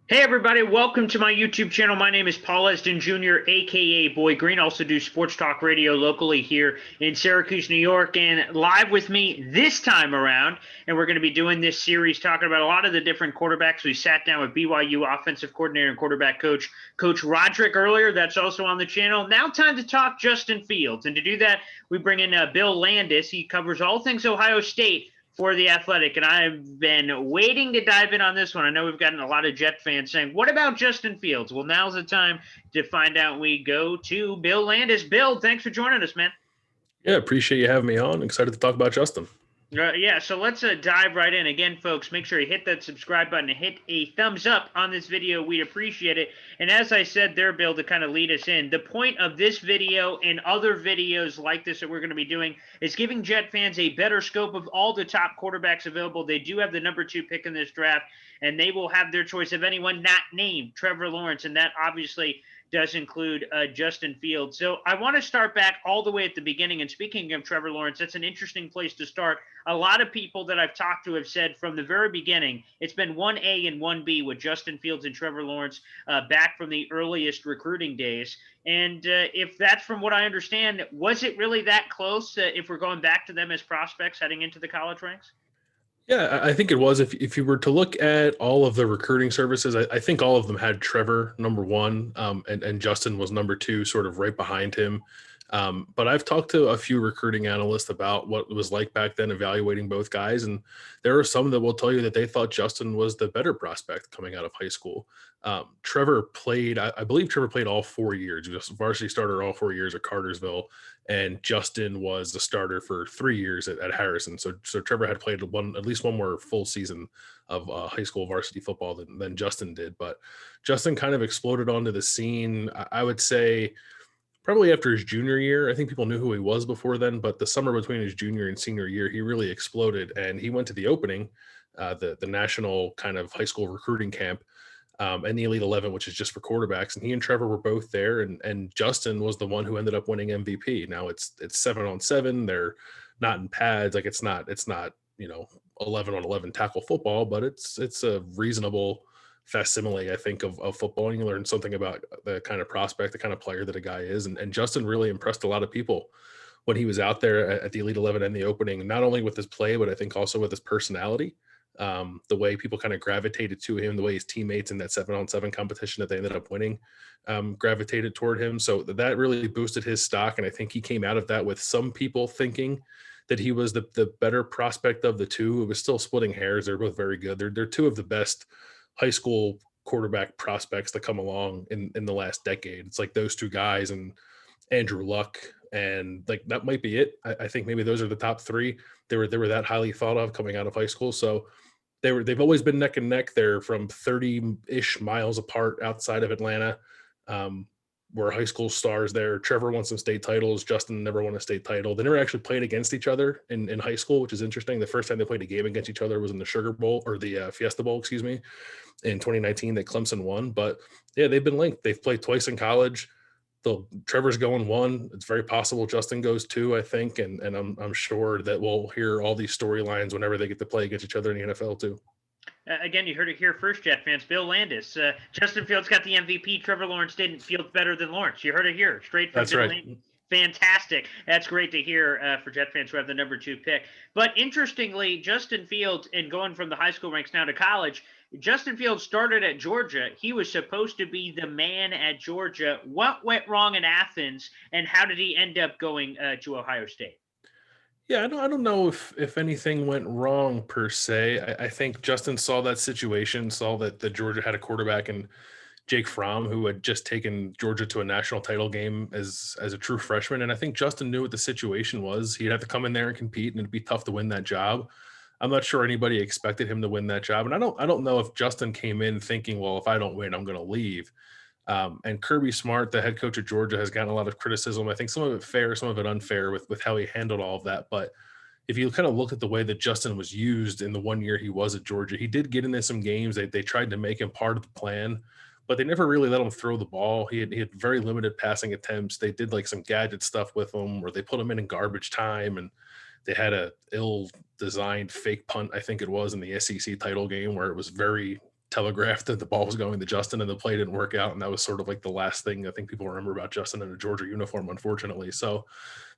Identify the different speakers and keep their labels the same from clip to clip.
Speaker 1: Hey everybody, welcome to my YouTube channel. My name is Paul Esden Jr., aka Boy Green. Also do sports talk radio locally here in Syracuse, New York, and live with me this time around. And we're going to be doing this series talking about a lot of the different quarterbacks. We sat down with BYU offensive coordinator and quarterback Coach Roderick earlier. That's also on the channel. Now time to talk Justin Fields. And to do that, we bring in Bill Landis. He covers all things Ohio State for The Athletic, and I've been waiting to dive in on this one. I know we've gotten a lot of Jet fans saying, what about Justin Fields? Well, now's the time to find out. We go to Bill Landis. Bill, thanks for joining us, man.
Speaker 2: Yeah, appreciate you having me on. Excited to talk about Justin.
Speaker 1: Yeah, so let's dive right in. Again, folks, make sure you hit that subscribe button and hit a thumbs up on this video. We'd appreciate it. And as I said there, Bill, to kind of lead us in, the point of this video and other videos like this that we're going to be doing is giving Jet fans a better scope of all the top quarterbacks available. They do have the number 2 pick in this draft, and they will have their choice of anyone not named Trevor Lawrence, and that obviously does include Justin Fields. So I want to start back all the way at the beginning. And speaking of Trevor Lawrence, that's an interesting place to start. A lot of people that I've talked to have said from the very beginning, it's been 1A and 1B with Justin Fields and Trevor Lawrence back from the earliest recruiting days. And if that's from what I understand, was it really that close if we're going back to them as prospects heading into the college ranks?
Speaker 2: Yeah, I think it was. If you were to look at all of the recruiting services, I think all of them had Trevor number 1, and Justin was number 2, sort of right behind him. But I've talked to a few recruiting analysts about what it was like back then evaluating both guys, and there are some that will tell you that they thought Justin was the better prospect coming out of high school. Trevor played, I believe Trevor played all 4 years. He was a varsity starter all 4 years at Cartersville, and Justin was the starter for 3 years at Harrison. So Trevor had played at least one more full season of high school varsity football than Justin did. But Justin kind of exploded onto the scene, I would say, probably after his junior year. I think people knew who he was before then, but the summer between his junior and senior year, he really exploded, and he went to the opening, the national kind of high school recruiting camp, and the Elite 11, which is just for quarterbacks. And he and Trevor were both there, and Justin was the one who ended up winning MVP. Now it's 7-on-7. They're not in pads, like it's not 11-on-11 tackle football, but it's a reasonable facsimile, I think, of football. And you learn something about the kind of prospect, the kind of player that a guy is. And Justin really impressed a lot of people when he was out there at the Elite 11 and the opening, not only with his play, but I think also with his personality. The way people kind of gravitated to him, the way his teammates in that 7-on-7 competition that they ended up winning gravitated toward him. So that really boosted his stock. And I think he came out of that with some people thinking that he was the better prospect of the two. It was still splitting hairs. They're both very good. They're two of the best high school quarterback prospects that come along in the last decade. It's like those two guys and Andrew Luck, and like that might be it. I think maybe those are the top 3. They were that highly thought of coming out of high school. So they've always been neck and neck. They're from 30-ish miles apart outside of Atlanta. Were high school stars there. Trevor won some state titles. Justin never won a state title. They never actually played against each other in high school, which is interesting. The first time they played a game against each other was in the Sugar Bowl, or the Fiesta Bowl, excuse me, in 2019 that Clemson won. But yeah, they've been linked. They've played twice in college. Trevor's going 1. It's very possible Justin goes 2, I think. And I'm sure that we'll hear all these storylines whenever they get to play against each other in the NFL too.
Speaker 1: Again, you heard it here first, Jet fans. Bill Landis. Justin Fields got the MVP. Trevor Lawrence didn't. Fields better than Lawrence. You heard it here, straight from
Speaker 2: That's
Speaker 1: Bill
Speaker 2: right.
Speaker 1: Landis. Fantastic. That's great to hear for Jet fans who have the number 2 pick. But interestingly, Justin Fields, and going from the high school ranks now to college, Justin Fields started at Georgia. He was supposed to be the man at Georgia. What went wrong in Athens, and how did he end up going to Ohio State?
Speaker 2: Yeah, I don't know if anything went wrong per se. I think Justin saw that situation, saw that Georgia had a quarterback in Jake Fromm, who had just taken Georgia to a national title game as a true freshman. And I think Justin knew what the situation was. He'd have to come in there and compete, and it'd be tough to win that job. I'm not sure anybody expected him to win that job. And I don't know if Justin came in thinking, well, if I don't win, I'm going to leave. And Kirby Smart, the head coach of Georgia, has gotten a lot of criticism. I think some of it fair, some of it unfair with how he handled all of that. But if you kind of look at the way that Justin was used in the 1 year he was at Georgia, he did get into some games. They tried to make him part of the plan, but they never really let him throw the ball. He had very limited passing attempts. They did like some gadget stuff with him, or they put him in garbage time, and they had a ill-designed fake punt, I think it was, in the SEC title game, where it was very telegraphed that the ball was going to Justin and the play didn't work out. And that was sort of like the last thing I think people remember about Justin in a Georgia uniform, unfortunately. So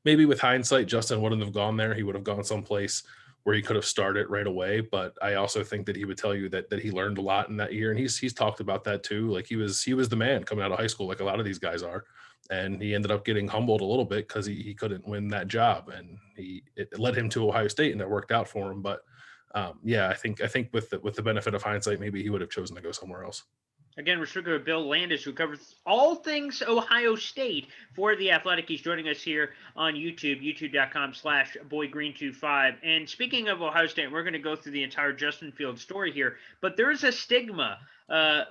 Speaker 2: maybe with hindsight, Justin wouldn't have gone there. He would have gone someplace where he could have started right away. But I also think that he would tell you that he learned a lot in that year. And he's talked about that too. Like he was the man coming out of high school, like a lot of these guys are. And he ended up getting humbled a little bit because he couldn't win that job. And it led him to Ohio State, and it worked out for him. But yeah, I think with the benefit of hindsight, maybe he would have chosen to go somewhere else.
Speaker 1: Again, we're speaking with Bill Landis, who covers all things Ohio State for The Athletic. He's joining us here on YouTube, youtube.com/boygreen25. And speaking of Ohio State, we're going to go through the entire Justin Fields story here, but there's a stigma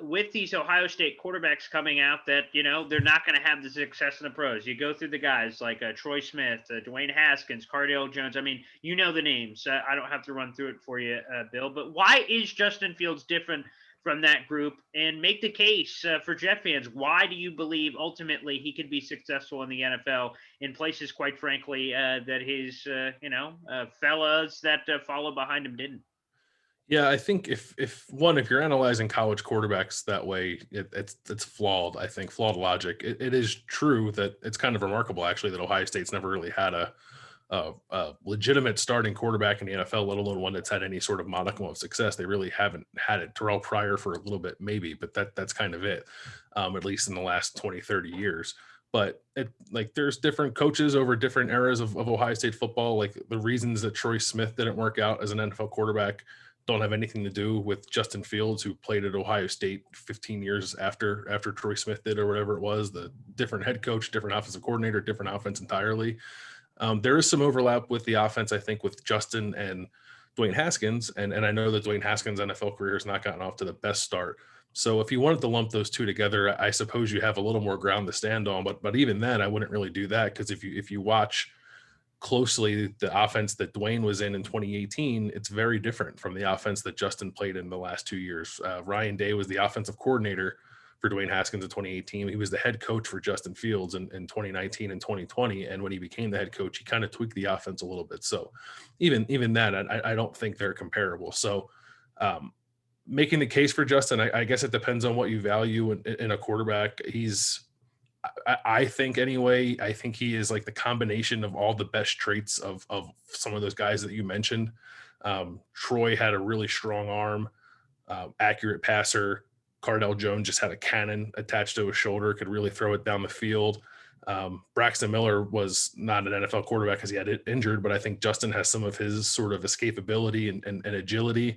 Speaker 1: with these Ohio State quarterbacks coming out that, they're not going to have the success in the pros. You go through the guys like Troy Smith, Dwayne Haskins, Cardale Jones. I mean, you know the names. I don't have to run through it for you, Bill. But why is Justin Fields different from that group, and make the case for Jet fans? Why do you believe ultimately he could be successful in the NFL in places, quite frankly, that his, fellas that follow behind him didn't?
Speaker 2: Yeah, I think if you're analyzing college quarterbacks that way, it's flawed. I think flawed logic. It is true that it's kind of remarkable, actually, that Ohio State's never really had a legitimate starting quarterback in the NFL, let alone one that's had any sort of modicum of success. They really haven't had it. Terrell Pryor for a little bit, maybe, but that's kind of it, at least in the last 20, 30 years. But there's different coaches over different eras of Ohio State football. Like the reasons that Troy Smith didn't work out as an NFL quarterback don't have anything to do with Justin Fields, who played at Ohio State 15 years after Troy Smith did, or whatever it was. The different head coach, different offensive coordinator, different offense entirely. There is some overlap with the offense, I think, with Justin and Dwayne Haskins. And I know that Dwayne Haskins' NFL career has not gotten off to the best start. So if you wanted to lump those two together, I suppose you have a little more ground to stand on. But even then, I wouldn't really do that, because if you watch closely the offense that Dwayne was in 2018, it's very different from the offense that Justin played in the last 2 years. Ryan Day was the offensive coordinator for Dwayne Haskins in 2018. He was the head coach for Justin Fields in 2019 and 2020. And when he became the head coach, he kind of tweaked the offense a little bit. So even that, I don't think they're comparable. So making the case for Justin, I guess it depends on what you value in a quarterback. I think anyway, I think he is like the combination of all the best traits of some of those guys that you mentioned. Troy had a really strong arm, accurate passer. Cardale Jones just had a cannon attached to his shoulder, could really throw it down the field. Braxton Miller was not an NFL quarterback because he had it injured, but I think Justin has some of his sort of escapability and agility.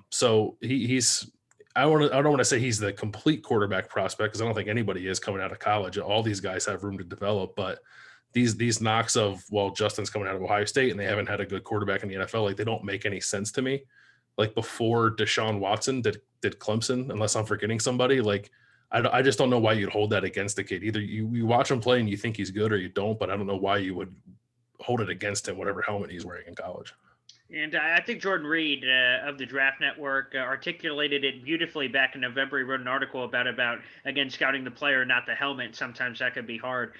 Speaker 2: So he's, I don't want to say he's the complete quarterback prospect, because I don't think anybody is coming out of college. All these guys have room to develop, but these knocks of, well, Justin's coming out of Ohio State and they haven't had a good quarterback in the NFL, like they don't make any sense to me. Like before Deshaun Watson did Clemson, unless I'm forgetting somebody. Like I just don't know why you'd hold that against the kid. Either you watch him play and you think he's good, or you don't, but I don't know why you would hold it against him, whatever helmet he's wearing in college.
Speaker 1: And I think Jordan Reed of the Draft Network articulated it beautifully back in November. He wrote an article about, again, scouting the player, not the helmet. Sometimes that could be hard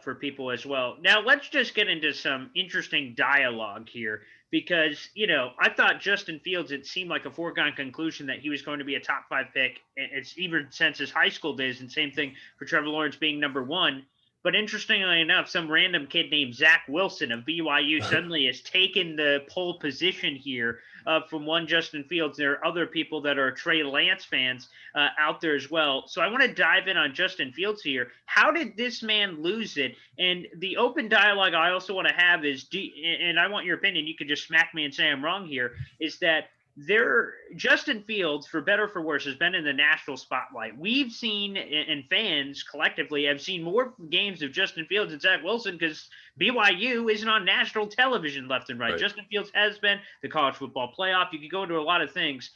Speaker 1: for people as well. Now, let's just get into some interesting dialogue here, because, I thought Justin Fields, it seemed like a foregone conclusion that he was going to be a top 5 pick. It's even since his high school days, and same thing for Trevor Lawrence being number 1. But interestingly enough, some random kid named Zach Wilson of BYU suddenly has taken the pole position here from one Justin Fields. There are other people that are Trey Lance fans out there as well. So I want to dive in on Justin Fields here. How did this man lose it? And the open dialogue I also want to have is, and I want your opinion, you could just smack me and say I'm wrong here, is that Justin Fields, for better or for worse, has been in the national spotlight. We've seen, and fans collectively have seen, more games of Justin Fields and Zach Wilson because BYU isn't on national television left and right. Justin Fields has been, the college football playoff. You could go into a lot of things.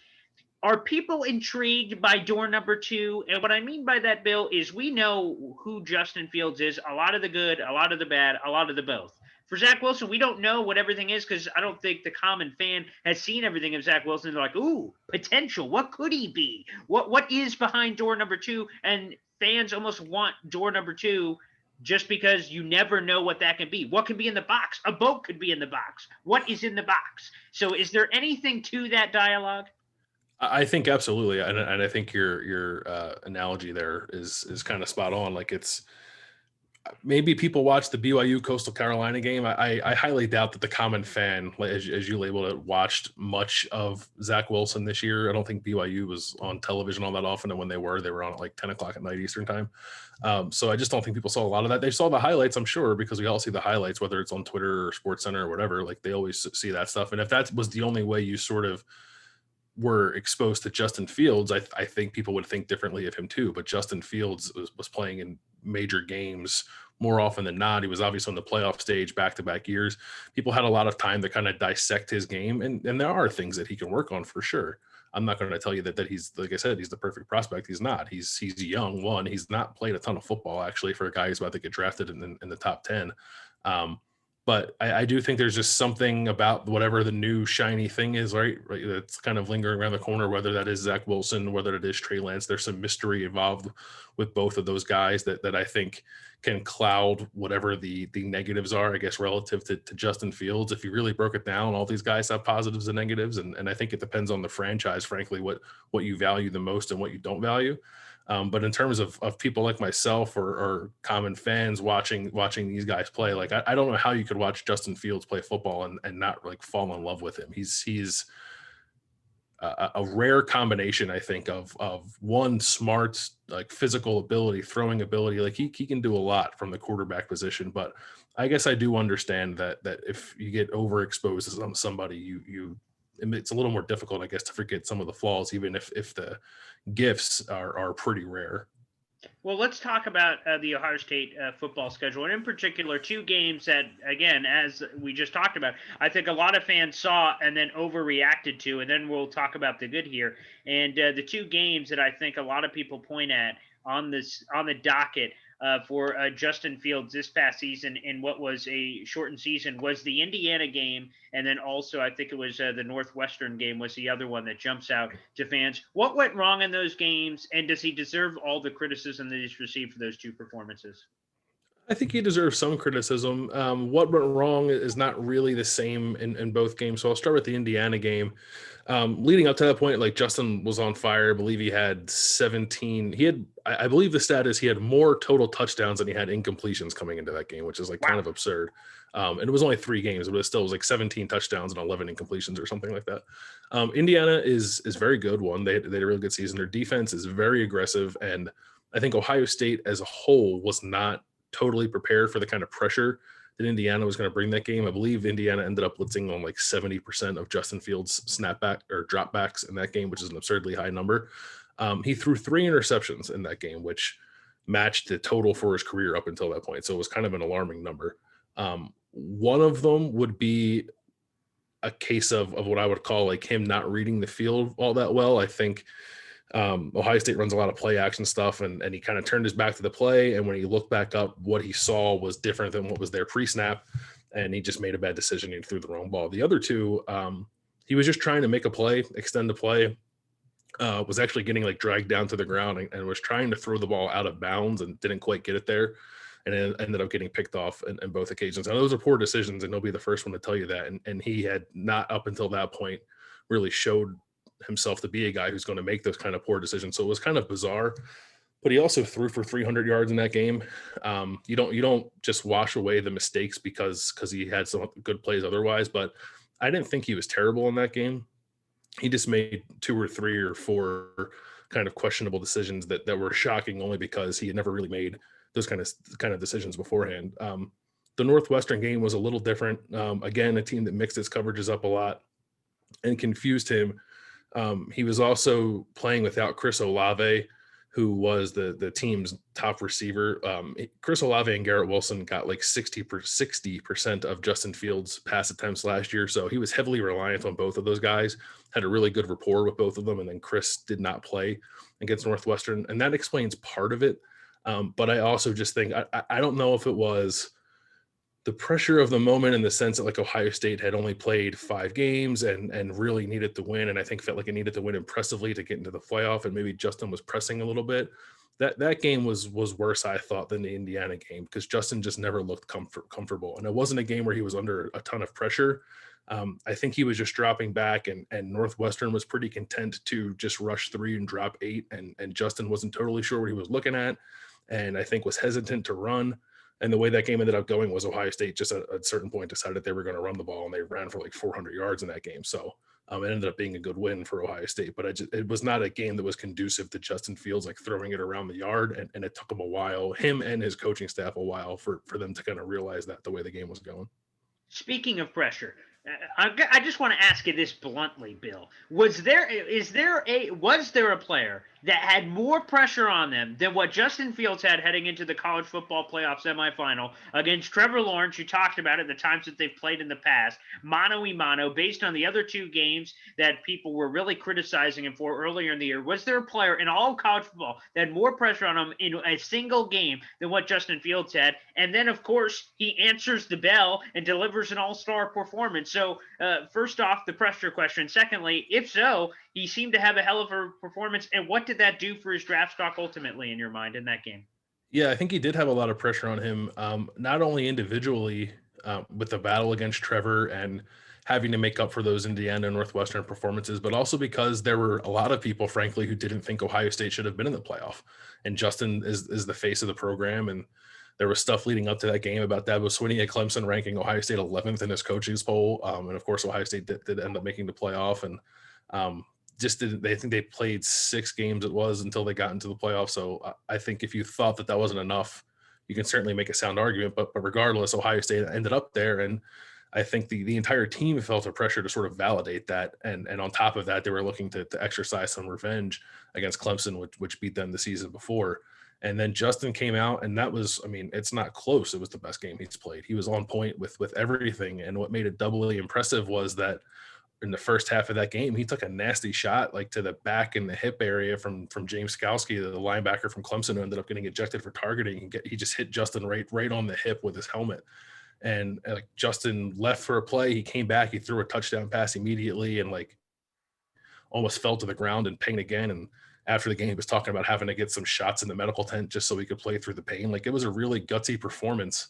Speaker 1: Are people intrigued by door number 2? And what I mean by that, Bill, is we know who Justin Fields is, a lot of the good, a lot of the bad, a lot of the both. For Zach Wilson, we don't know what everything is, because I don't think the common fan has seen everything of Zach Wilson. They're like, ooh, potential. What could he be? What is behind door number 2? And fans almost want door number 2 just because you never know what that can be. What can be in the box? A boat could be in the box. What is in the box? So is there anything to that dialogue?
Speaker 2: I think absolutely, and I think your analogy there is kind of spot on. Like it's maybe people watch the BYU Coastal Carolina game. I highly doubt that the common fan, like, as you labeled it, watched much of Zach Wilson this year. I don't think BYU was on television all that often, and when they were on at like 10 o'clock at night Eastern time. So I just don't think people saw a lot of that. They saw the highlights, I'm sure, because we all see the highlights, whether it's on Twitter or Sports Center or whatever. Like they always see that stuff. And if that was the only way you sort of were exposed to Justin Fields, I think people would think differently of him too. But Justin Fields was playing in major games more often than not. He was obviously on the playoff stage back-to-back years. People had a lot of time to kind of dissect his game, and there are things that he can work on for sure. I'm not going to tell you that he's, like I said, he's the perfect prospect. He's not. He's young. One, he's not played a ton of football actually for a guy who's about to get drafted in the top 10. But I do think there's just something about whatever the new shiny thing is, right? That's kind of lingering around the corner, whether that is Zach Wilson, whether it is Trey Lance. There's some mystery involved with both of those guys that I think can cloud whatever the negatives are, I guess, relative to Justin Fields. If you really broke it down, all these guys have positives and negatives. And I think it depends on the franchise, frankly, what you value the most and what you don't value. But in terms of people like myself or common fans watching these guys play, like I don't know how you could watch Justin Fields play football and not like fall in love with him. He's a rare combination, I think, of one smart, like physical ability, throwing ability. Like he can do a lot from the quarterback position. But I guess I do understand that if you get overexposed to somebody, it's a little more difficult, I guess, to forget some of the flaws, even if the gifts are pretty rare.
Speaker 1: Well, let's talk about the Ohio State football schedule, and in particular, two games that, again, as we just talked about, I think a lot of fans saw and then overreacted to, and then we'll talk about the good here. And the two games that I think a lot of people point at on the docket for Justin Fields this past season in what was a shortened season was the Indiana game, and then also I think it was the Northwestern game was the other one that jumps out to fans. What went wrong in those games, and does he deserve all the criticism that he's received for those two performances?
Speaker 2: I think he deserves some criticism. What went wrong is not really the same in both games. So I'll start with the Indiana game. Leading up to that point, like Justin was on fire. I believe he had 17. I believe the stat is he had more total touchdowns than he had incompletions coming into that game, which is like kind
Speaker 1: Wow.
Speaker 2: of absurd. And it was only 3 games, but it still was like 17 touchdowns and 11 incompletions or something like that. Indiana is very good. They had a really good season. Their defense is very aggressive, and I think Ohio State as a whole was not totally prepared for the kind of pressure that Indiana was going to bring that game. I believe Indiana ended up blitzing on like 70% of Justin Fields' snapback or dropbacks in that game, which is an absurdly high number. He threw 3 interceptions in that game, which matched the total for his career up until that point. So it was kind of an alarming number. One of them would be a case of what I would call like him not reading the field all that well. I think Ohio State runs a lot of play action stuff, and he kind of turned his back to the play. And when he looked back up, what he saw was different than what was there pre-snap, and he just made a bad decision. He threw the wrong ball. The other two, he was just trying to make a play, extend the play, was actually getting like dragged down to the ground and was trying to throw the ball out of bounds and didn't quite get it there. And it ended up getting picked off in both occasions. And those are poor decisions, and he'll be the first one to tell you that. And he had not up until that point really showed himself to be a guy who's going to make those kind of poor decisions. So it was kind of bizarre, but he also threw for 300 yards in that game. You don't just wash away the mistakes because he had some good plays otherwise, but I didn't think he was terrible in that game. He just made 2 or 3 or 4 kind of questionable decisions that were shocking only because he had never really made those kind of decisions beforehand. The Northwestern game was a little different. Again, a team that mixed its coverages up a lot and confused him. He was also playing without Chris Olave, who was the team's top receiver. Chris Olave and Garrett Wilson got like 60% of Justin Fields' pass attempts last year. So he was heavily reliant on both of those guys, had a really good rapport with both of them. And then Chris did not play against Northwestern. And that explains part of it. But I also just think, I don't know if it was the pressure of the moment in the sense that like Ohio State had only played 5 games and really needed to win. And I think felt like it needed to win impressively to get into the playoff. And maybe Justin was pressing a little bit. That game was worse, I thought, than the Indiana game because Justin just never looked comfortable. And it wasn't a game where he was under a ton of pressure. I think he was just dropping back, and Northwestern was pretty content to just rush 3 and drop 8, and Justin wasn't totally sure what he was looking at, and I think was hesitant to run. And the way that game ended up going was Ohio State just at a certain point decided they were going to run the ball, and they ran for like 400 yards in that game. So it ended up being a good win for Ohio State, but it was not a game that was conducive to Justin Fields like throwing it around the yard, and it took him and his coaching staff a while for them to kind of realize that the way the game was going.
Speaker 1: Speaking of pressure, I just want to ask you this bluntly, Bill. Was there a player that had more pressure on them than what Justin Fields had heading into the college football playoff semifinal against Trevor Lawrence? You talked about it, the times that they've played in the past, mano a mano, based on the other 2 games that people were really criticizing him for earlier in the year. Was there a player in all of college football that had more pressure on him in a single game than what Justin Fields had? And then, of course, he answers the bell and delivers an all-star performance. So, first off, the pressure question. Secondly, if so, he seemed to have a hell of a performance. And what did that do for his draft stock ultimately, in your mind, in that game?
Speaker 2: Yeah, I think he did have a lot of pressure on him, not only individually with the battle against Trevor and having to make up for those Indiana and Northwestern performances, but also because there were a lot of people, frankly, who didn't think Ohio State should have been in the playoff. And Justin is the face of the program, and there was stuff leading up to that game about Dabo Swinney at Clemson ranking Ohio State 11th in his coaching's poll. And of course, Ohio State did end up making the playoff. And just didn't, they think they played 6 games until they got into the playoffs. So I think if you thought that wasn't enough, you can certainly make a sound argument. But regardless, Ohio State ended up there. And I think the entire team felt a pressure to sort of validate that. And on top of that, they were looking to exercise some revenge against Clemson, which beat them the season before. And then Justin came out, and that was, I mean, it's not close. It was the best game he's played. He was on point with everything. And what made it doubly impressive was that in the first half of that game, he took a nasty shot like to the back and the hip area from James Skalski, the linebacker from Clemson, who ended up getting ejected for targeting. He just hit Justin right on the hip with his helmet. And like Justin left for a play, he came back, he threw a touchdown pass immediately, and like almost fell to the ground in pain again. And after the game, he was talking about having to get some shots in the medical tent just so he could play through the pain. Like, it was a really gutsy performance.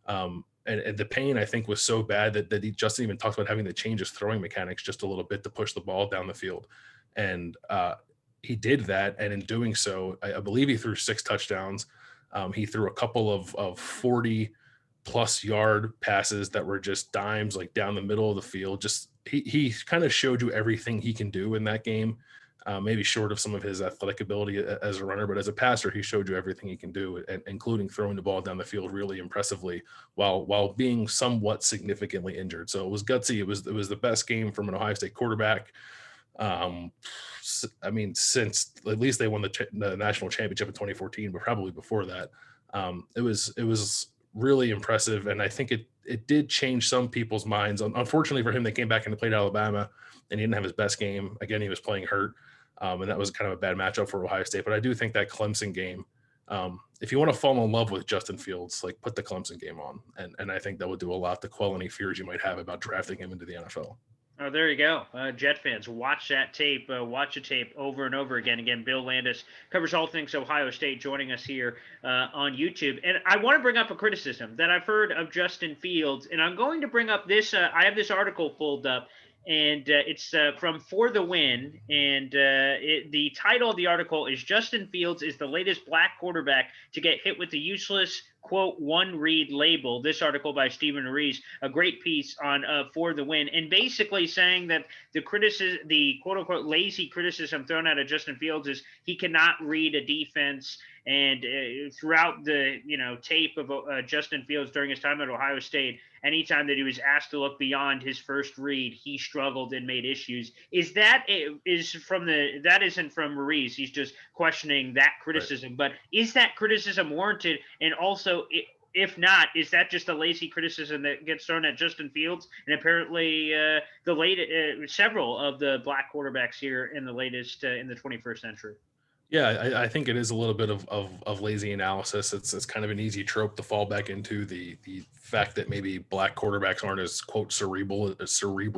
Speaker 2: And the pain, I think, was so bad that Justin even talked about having to change his throwing mechanics just a little bit to push the ball down the field. And he did that. And in doing so, I believe he threw 6 touchdowns. He threw a couple of 40-plus yard passes that were just dimes, like down the middle of the field. Just he kind of showed you everything he can do in that game. Maybe short of some of his athletic ability as a runner, but as a passer, he showed you everything he can do, including throwing the ball down the field really impressively while being somewhat significantly injured. So it was gutsy. It was the best game from an Ohio State quarterback. I mean, since at least they won the national championship in 2014, but probably before that. It was really impressive, and I think it did change some people's minds. Unfortunately for him, they came back and played Alabama, and he didn't have his best game. Again, he was playing hurt. And that was kind of a bad matchup for Ohio State. But I do think that Clemson game, if you want to fall in love with Justin Fields, like, put the Clemson game on. And I think that would do a lot to quell any fears you might have about drafting him into the NFL.
Speaker 1: Oh, there you go. Jet fans, watch that tape. Watch the tape over and over again. Again, Bill Landis covers all things Ohio State, joining us here on YouTube. And I want to bring up a criticism that I've heard of Justin Fields. And I'm going to bring up this. I have this article pulled up, and it's from For the Win. And the title of the article is "Justin Fields is the latest black quarterback to get hit with the useless, quote, one read label." This article by Stephen Rees, a great piece on For the Win, and basically saying that the quote unquote lazy criticism thrown out of Justin Fields is he cannot read a defense. And throughout the tape of Justin Fields during his time at Ohio State, anytime that he was asked to look beyond his first read, he struggled and made issues. That isn't from Maurice. He's just questioning that criticism. Right. But is that criticism warranted? And also, if not, is that just a lazy criticism that gets thrown at Justin Fields? And apparently, several of the black quarterbacks here in the latest in the 21st century.
Speaker 2: Yeah, I think it is a little bit of lazy analysis. It's kind of an easy trope to fall back into, the fact that maybe black quarterbacks aren't as, quote, cerebral, as white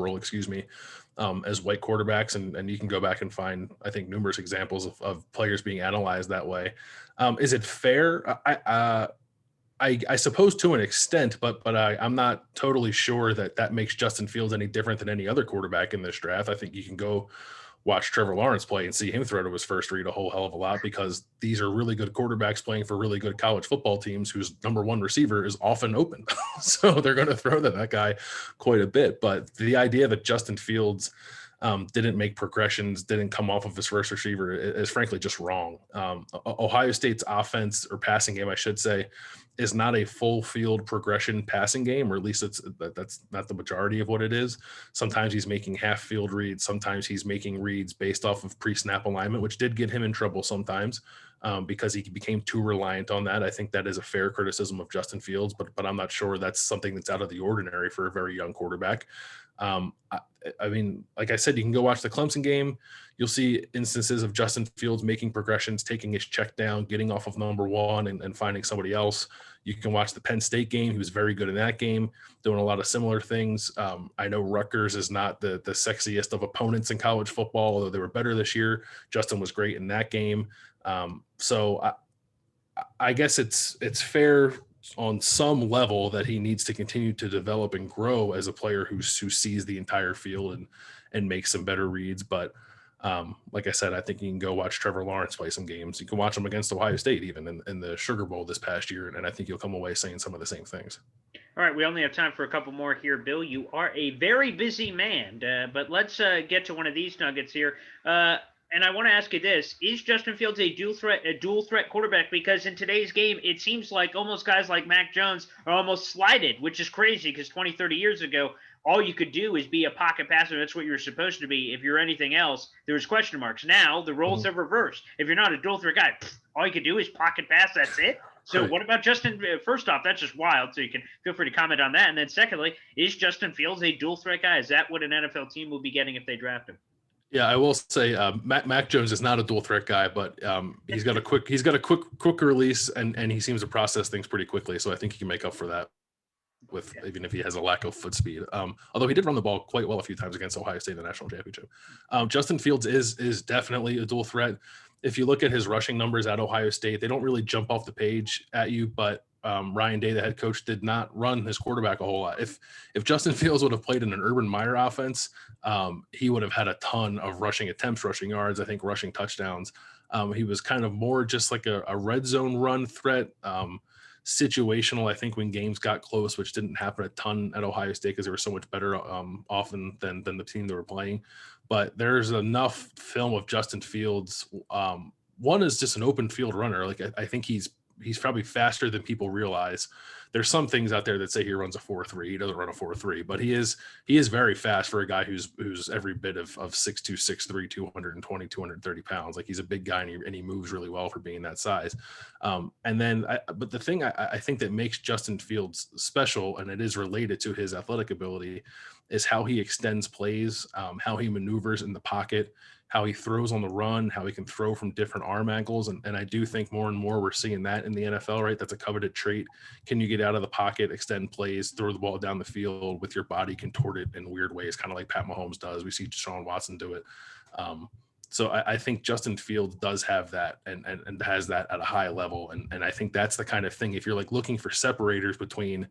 Speaker 2: quarterbacks. And you can go back and find, I think, numerous examples of players being analyzed that way. Is it fair? I suppose to an extent, but I'm not totally sure that makes Justin Fields any different than any other quarterback in this draft. I think you can go watch Trevor Lawrence play and see him throw to his first read a whole hell of a lot, because these are really good quarterbacks playing for really good college football teams whose number one receiver is often open. So they're going to throw to that guy quite a bit. But the idea that Justin Fields didn't make progressions, didn't come off of his first receiver is frankly just wrong. Ohio State's offense, or passing game, I should say, is not a full field progression passing game, or at least that's not the majority of what it is. Sometimes he's making half field reads. Sometimes he's making reads based off of pre-snap alignment, which did get him in trouble sometimes because he became too reliant on that. I think that is a fair criticism of Justin Fields, but I'm not sure that's something that's out of the ordinary for a very young quarterback. I mean, like I said, you can go watch the Clemson game. You'll see instances of Justin Fields making progressions, taking his check down, getting off of number one and finding somebody else. You can watch the Penn State game. He was very good in that game, doing a lot of similar things. I know Rutgers is not the sexiest of opponents in college football, although they were better this year. Justin was great in that game. So I guess it's fair on some level that he needs to continue to develop and grow as a player who sees the entire field and makes some better reads. But like I said, I think you can go watch Trevor Lawrence play some games. You can watch him against Ohio State even in the Sugar Bowl this past year, and I think you'll come away saying some of the same things.
Speaker 1: All right, we only have time for a couple more here, Bill. You are a very busy man, but let's get to one of these nuggets here. And I want to ask you this: is Justin Fields a dual threat quarterback? Because in today's game, it seems like almost guys like Mac Jones are almost slighted, which is crazy because 20, 30 years ago, all you could do is be a pocket passer. That's what you were supposed to be. If you're anything else, there was question marks. Now the roles have reversed. If you're not a dual threat guy, all you could do is pocket pass. That's it. So What about Justin? First off, that's just wild. So you can feel free to comment on that. And then secondly, is Justin Fields a dual threat guy? Is that what an NFL team will be getting if they draft him?
Speaker 2: Yeah, I will say Mac Jones is not a dual threat guy, but he's got a quick release, and he seems to process things pretty quickly. So I think he can make up for that even if he has a lack of foot speed. Although he did run the ball quite well a few times against Ohio State in the national championship. Justin Fields is definitely a dual threat. If you look at his rushing numbers at Ohio State, they don't really jump off the page at you, but Ryan Day, the head coach, did not run his quarterback a whole lot. If Justin Fields would have played in an Urban Meyer offense, he would have had a ton of rushing attempts, rushing yards, I think rushing touchdowns. He was kind of more just like a red zone run threat, situational, I think, when games got close, which didn't happen a ton at Ohio State because they were so much better often than the team they were playing. But there's enough film of Justin Fields. One is just an open field runner. Like I think he's probably faster than people realize. There's some things out there that say he runs a 4.3. He doesn't run a 4.3, but he is very fast for a guy who's every bit of 6'2", 6'3", 220, 230 pounds. Like he's a big guy and he moves really well for being that size. But the thing I think that makes Justin Fields special, and it is related to his athletic ability, is how he extends plays, how he maneuvers in the pocket, how he throws on the run, how he can throw from different arm angles. And I do think more and more we're seeing that in the NFL, right? That's a coveted trait. Can you get out of the pocket, extend plays, throw the ball down the field with your body contorted in weird ways, kind of like Pat Mahomes does. We see Deshaun Watson do it. So I think Justin Fields does have that and has that at a high level. And I think that's the kind of thing, if you're like looking for separators between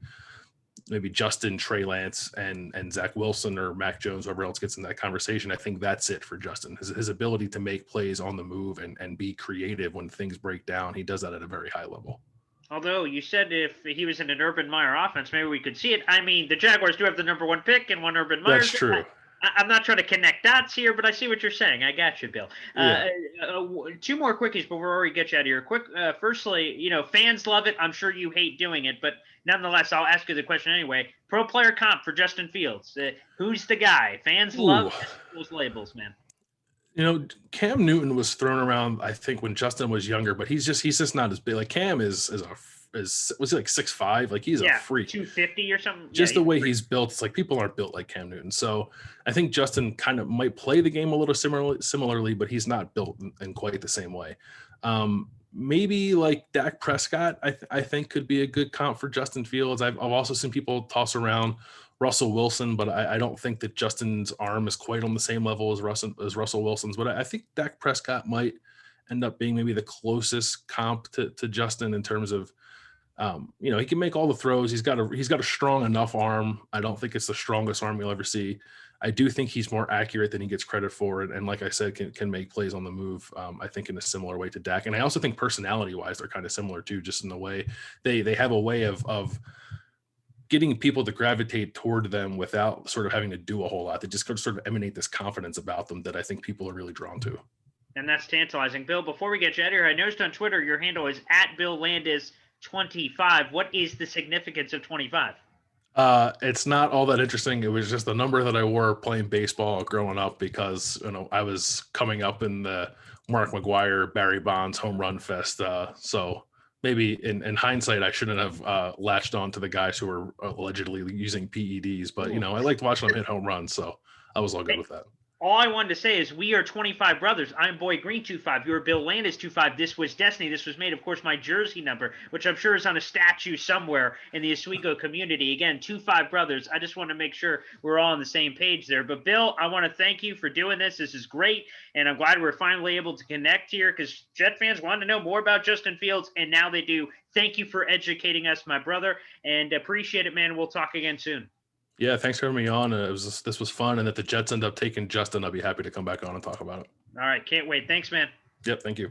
Speaker 2: maybe Justin, Trey Lance, and Zach Wilson or Mac Jones, whoever else gets in that conversation, I think that's it for Justin. His ability to make plays on the move and be creative when things break down, he does that at a very high level.
Speaker 1: Although you said if he was in an Urban Meyer offense, maybe we could see it. I mean, the Jaguars do have the number one pick and one Urban Meyer.
Speaker 2: That's true.
Speaker 1: I'm not trying to connect dots here, but I see what you're saying. I got you, Bill. Two more quickies before we get you out of here. Firstly, fans love it. I'm sure you hate doing it, but nonetheless, I'll ask you the question anyway. Pro player comp for Justin Fields. Who's the guy? Fans love those labels, man.
Speaker 2: Cam Newton was thrown around, I think, when Justin was younger, but he's just not as big. Like Cam was he like 6'5"? Like he's a freak. 250
Speaker 1: or something.
Speaker 2: Just the way he's built, it's like people aren't built like Cam Newton. So I think Justin kind of might play the game a little similarly, but he's not built in quite the same way. Maybe like Dak Prescott, I think could be a good comp for Justin Fields. I've also seen people toss around Russell Wilson, but I don't think that Justin's arm is quite on the same level as Russell Wilson's. But I think Dak Prescott might end up being maybe the closest comp to Justin in terms of He can make all the throws. He's got a strong enough arm. I don't think it's the strongest arm you'll ever see. I do think he's more accurate than he gets credit for, and like I said, can make plays on the move. I think in a similar way to Dak, and I also think personality wise they're kind of similar too, just in the way they have a way of getting people to gravitate toward them without sort of having to do a whole lot. They just sort of emanate this confidence about them that I think people are really drawn to.
Speaker 1: And that's tantalizing. Bill, before we get you out of here, I noticed on Twitter your handle is at Bill Landis 25. What is the significance of 25?
Speaker 2: It's not all that interesting. It was just the number that I wore playing baseball growing up because, I was coming up in the Mark McGwire, Barry Bonds home run fest. So maybe in hindsight, I shouldn't have latched on to the guys who were allegedly using PEDs, but, I liked watching them hit home runs. So I was all good with that.
Speaker 1: All I wanted to say is we are 25 brothers. I'm Boy Green 25. You're Bill Landis 25. This was Destiny. This was made, of course, my jersey number, which I'm sure is on a statue somewhere in the Oswego community. Again, 25 brothers. I just want to make sure we're all on the same page there. But, Bill, I want to thank you for doing this. This is great, and I'm glad we're finally able to connect here because Jet fans wanted to know more about Justin Fields, and now they do. Thank you for educating us, my brother, and appreciate it, man. We'll talk again soon.
Speaker 2: Yeah, thanks for having me on. This was fun, and if the Jets end up taking Justin, I'll be happy to come back on and talk about it.
Speaker 1: All right, can't wait. Thanks, man.
Speaker 2: Yep, thank you.